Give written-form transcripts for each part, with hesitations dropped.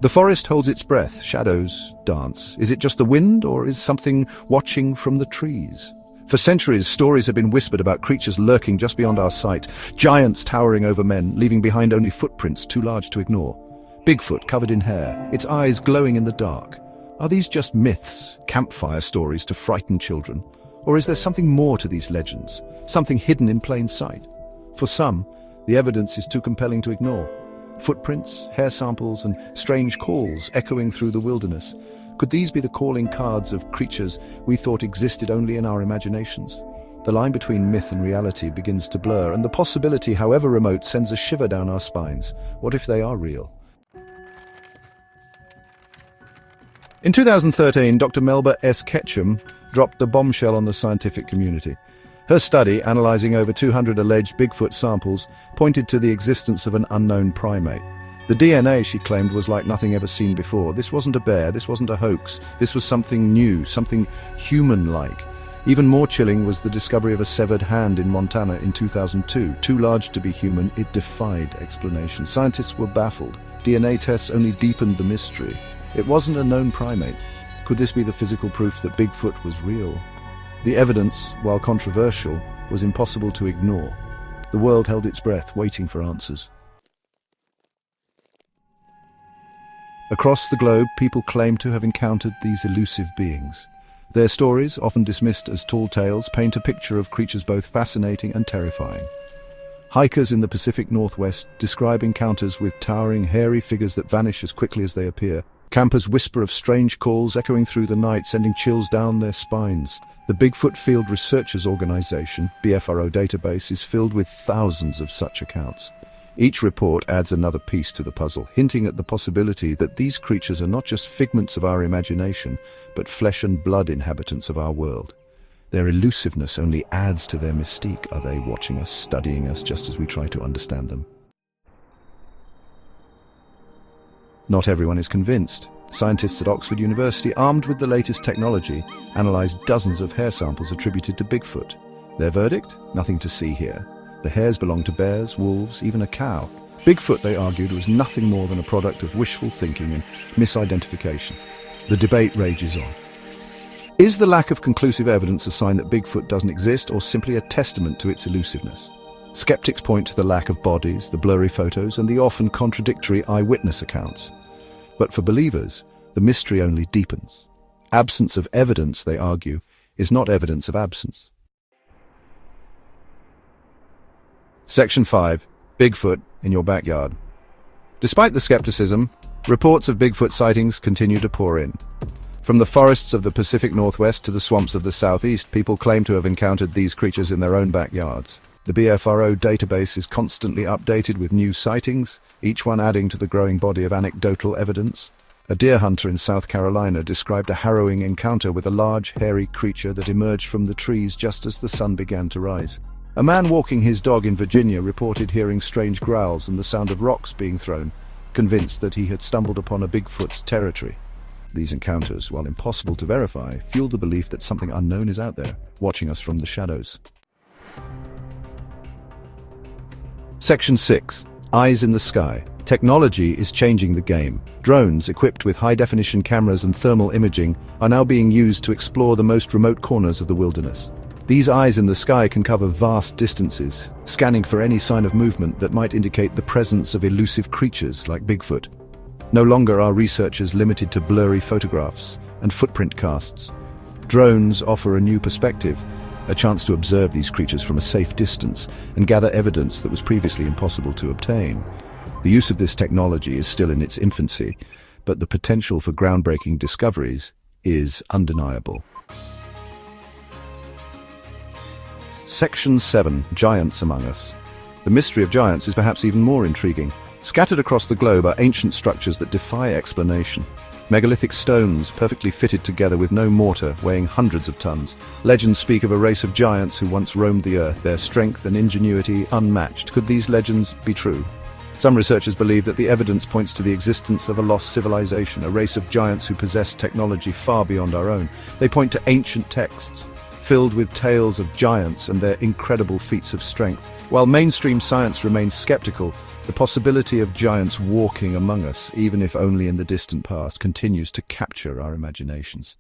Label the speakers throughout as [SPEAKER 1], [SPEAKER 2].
[SPEAKER 1] The forest holds its breath, shadows dance. Is it just the wind, or is something watching from the trees? For centuries, stories have been whispered about creatures lurking just beyond our sight, giants towering over men, leaving behind only footprints too large to ignore. Bigfoot covered in hair, its eyes glowing in the dark. Are these just myths, campfire stories to frighten children? Or is there something more to these legends, something hidden in plain sight? For some, the evidence is too compelling to ignore. Footprints, hair samples, and strange calls echoing through the wilderness. Could these be the calling cards of creatures we thought existed only in our imaginations? The line between myth and reality begins to blur, and the possibility, however remote, sends a shiver down our spines. What if they are real? In 2013, Dr. Melba S. Ketchum dropped a bombshell on the scientific community. Her study, analyzing over 200 alleged Bigfoot samples, pointed to the existence of an unknown primate. The DNA, she claimed, was like nothing ever seen before. This wasn't a bear, this wasn't a hoax. This was something new, something human-like. Even more chilling was the discovery of a severed hand in Montana in 2002. Too large to be human, it defied explanation. Scientists were baffled. DNA tests only deepened the mystery. It wasn't a known primate. Could this be the physical proof that Bigfoot was real? The evidence, while controversial, was impossible to ignore. The world held its breath, waiting for answers. Across the globe, people claim to have encountered these elusive beings. Their stories, often dismissed as tall tales, paint a picture of creatures both fascinating and terrifying. Hikers in the Pacific Northwest describe encounters with towering, hairy figures that vanish as quickly as they appear. Campers whisper of strange calls echoing through the night, sending chills down their spines. The Bigfoot Field Researchers Organization, BFRO database, is filled with thousands of such accounts. Each report adds another piece to the puzzle, hinting at the possibility that these creatures are not just figments of our imagination, but flesh and blood inhabitants of our world. Their elusiveness only adds to their mystique. Are they watching us, studying us, just as we try to understand them? Not everyone is convinced. Scientists at Oxford University, armed with the latest technology, analyzed dozens of hair samples attributed to Bigfoot. Their verdict? Nothing to see here. The hairs belong to bears, wolves, even a cow. Bigfoot, they argued, was nothing more than a product of wishful thinking and misidentification. The debate rages on. Is the lack of conclusive evidence a sign that Bigfoot doesn't exist, or simply a testament to its elusiveness? Skeptics point to the lack of bodies, the blurry photos, and the often contradictory eyewitness accounts. But for believers, the mystery only deepens. Absence of evidence, they argue, is not evidence of absence. Section 5. Bigfoot in your backyard. Despite the skepticism, reports of Bigfoot sightings continue to pour in. From the forests of the Pacific Northwest to the swamps of the Southeast, people claim to have encountered these creatures in their own backyards. The BFRO database is constantly updated with new sightings, each one adding to the growing body of anecdotal evidence. A deer hunter in South Carolina described a harrowing encounter with a large, hairy creature that emerged from the trees just as the sun began to rise. A man walking his dog in Virginia reported hearing strange growls and the sound of rocks being thrown, convinced that he had stumbled upon a Bigfoot's territory. These encounters, while impossible to verify, fuel the belief that something unknown is out there, watching us from the shadows. Section 6. Eyes in the sky. Technology is changing the game. Drones, equipped with high-definition cameras and thermal imaging, are now being used to explore the most remote corners of the wilderness. These eyes in the sky can cover vast distances, scanning for any sign of movement that might indicate the presence of elusive creatures like Bigfoot. No longer are researchers limited to blurry photographs and footprint casts. Drones offer a new perspective, a chance to observe these creatures from a safe distance and gather evidence that was previously impossible to obtain. The use of this technology is still in its infancy, but the potential for groundbreaking discoveries is undeniable. Section 7. Giants among us. The mystery of giants is perhaps even more intriguing. Scattered across the globe are ancient structures that defy explanation. Megalithic stones, perfectly fitted together with no mortar, weighing hundreds of tons. Legends speak of a race of giants who once roamed the earth, their strength and ingenuity unmatched. Could these legends be true? Some researchers believe that the evidence points to the existence of a lost civilization, a race of giants who possess technology far beyond our own. They point to ancient texts, filled with tales of giants and their incredible feats of strength. While mainstream science remains skeptical, the possibility of giants walking among us, even if only in the distant past, continues to capture our imaginations.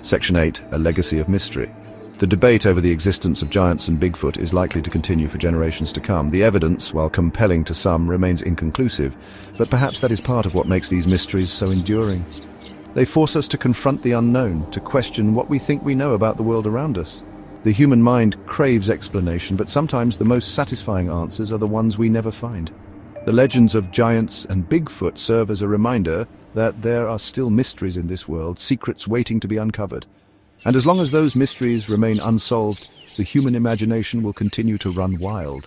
[SPEAKER 1] Section 8. A legacy of mystery. The debate over the existence of giants and Bigfoot is likely to continue for generations to come. The evidence, while compelling to some, remains inconclusive, but perhaps that is part of what makes these mysteries so enduring. They force us to confront the unknown, to question what we think we know about the world around us. The human mind craves explanation, but sometimes the most satisfying answers are the ones we never find. The legends of giants and Bigfoot serve as a reminder that there are still mysteries in this world, secrets waiting to be uncovered. And as long as those mysteries remain unsolved, the human imagination will continue to run wild.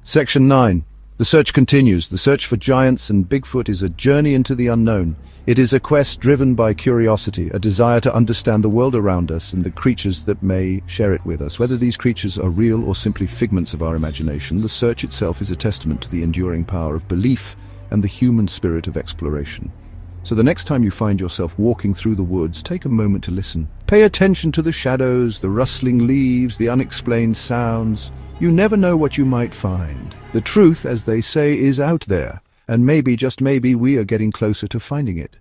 [SPEAKER 1] Section 9. The search continues. The search for giants and Bigfoot is a journey into the unknown. It is a quest driven by curiosity, a desire to understand the world around us and the creatures that may share it with us. Whether these creatures are real or simply figments of our imagination, the search itself is a testament to the enduring power of belief and the human spirit of exploration. So the next time you find yourself walking through the woods, take a moment to listen. Pay attention to the shadows, the rustling leaves, the unexplained sounds. You never know what you might find. The truth, as they say, is out there, and maybe, just maybe, we are getting closer to finding it.